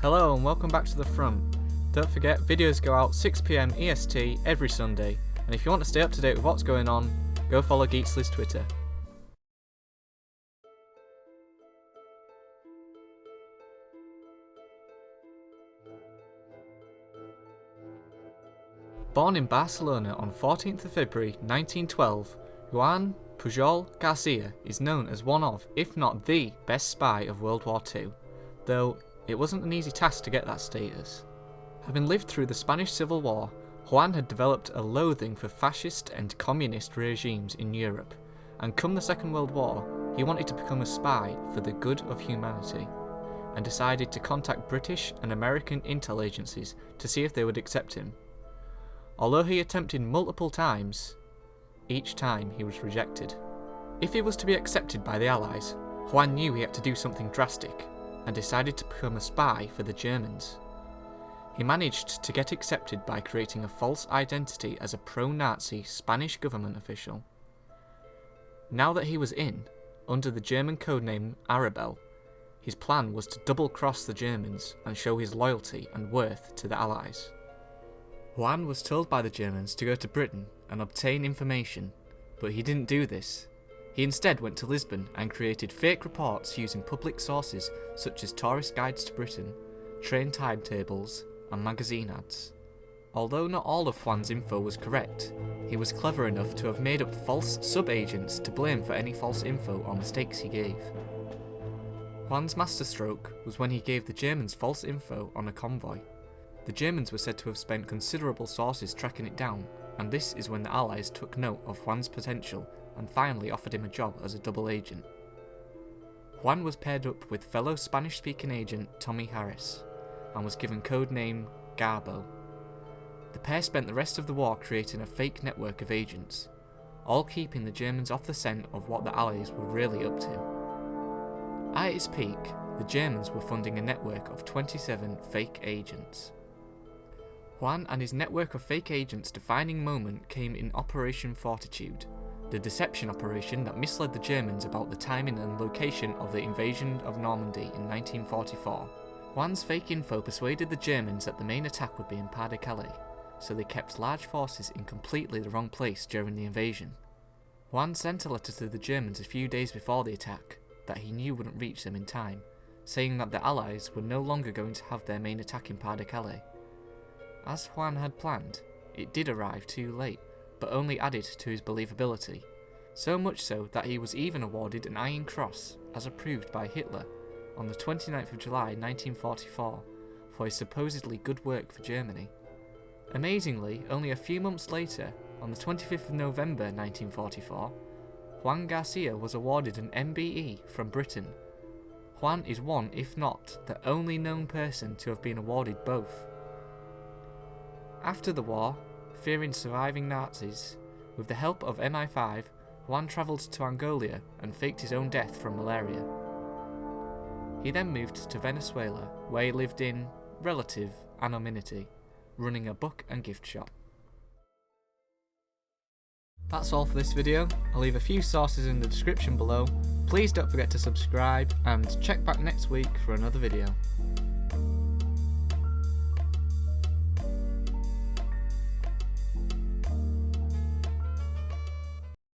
Hello and welcome back to The Front. Don't forget, videos go out 6 PM EST every Sunday, and if you want to stay up to date with what's going on, go follow Geetsley's Twitter. Born in Barcelona on 14th of February 1912, Joan Pujol Garcia is known as one of, if not the, best spy of World War II, though it wasn't an easy task to get that status. Having lived through the Spanish Civil War, Juan had developed a loathing for fascist and communist regimes in Europe, and come the Second World War, he wanted to become a spy for the good of humanity, and decided to contact British and American intel agencies to see if they would accept him. Although he attempted multiple times, each time he was rejected. If he was to be accepted by the Allies, Juan knew he had to do something drastic, and decided to become a spy for the Germans. He managed to get accepted by creating a false identity as a pro-Nazi Spanish government official. Now that he was in, under the German codename Arabelle, his plan was to double-cross the Germans and show his loyalty and worth to the Allies. Juan was told by the Germans to go to Britain and obtain information, but he didn't do this. He instead went to Lisbon and created fake reports using public sources such as tourist guides to Britain, train timetables, and magazine ads. Although not all of Juan's info was correct, he was clever enough to have made up false sub-agents to blame for any false info or mistakes he gave. Juan's masterstroke was when he gave the Germans false info on a convoy. The Germans were said to have spent considerable sources tracking it down, and this is when the Allies took note of Juan's potential and finally offered him a job as a double agent. Juan was paired up with fellow Spanish-speaking agent Tommy Harris, and was given codename Garbo. The pair spent the rest of the war creating a fake network of agents, all keeping the Germans off the scent of what the Allies were really up to. At its peak, the Germans were funding a network of 27 fake agents. Juan and his network of fake agents' defining moment came in Operation Fortitude, the deception operation that misled the Germans about the timing and location of the invasion of Normandy in 1944. Juan's fake info persuaded the Germans that the main attack would be in Pas-de-Calais, so they kept large forces in completely the wrong place during the invasion. Juan sent a letter to the Germans a few days before the attack that he knew wouldn't reach them in time, saying that the Allies were no longer going to have their main attack in Pas-de-Calais. As Juan had planned, it did arrive too late, but only added to his believability, so much so that he was even awarded an Iron Cross, as approved by Hitler, on the 29th of July 1944, for his supposedly good work for Germany. Amazingly, only a few months later, on the 25th of November 1944, Juan Garcia was awarded an MBE from Britain. Juan is one, if not, the only known person to have been awarded both. After the war, fearing surviving Nazis, with the help of MI5, Juan travelled to Angola and faked his own death from malaria. He then moved to Venezuela, where he lived in relative anonymity, running a book and gift shop. That's all for this video. I'll leave a few sources in the description below. Please don't forget to subscribe and check back next week for another video.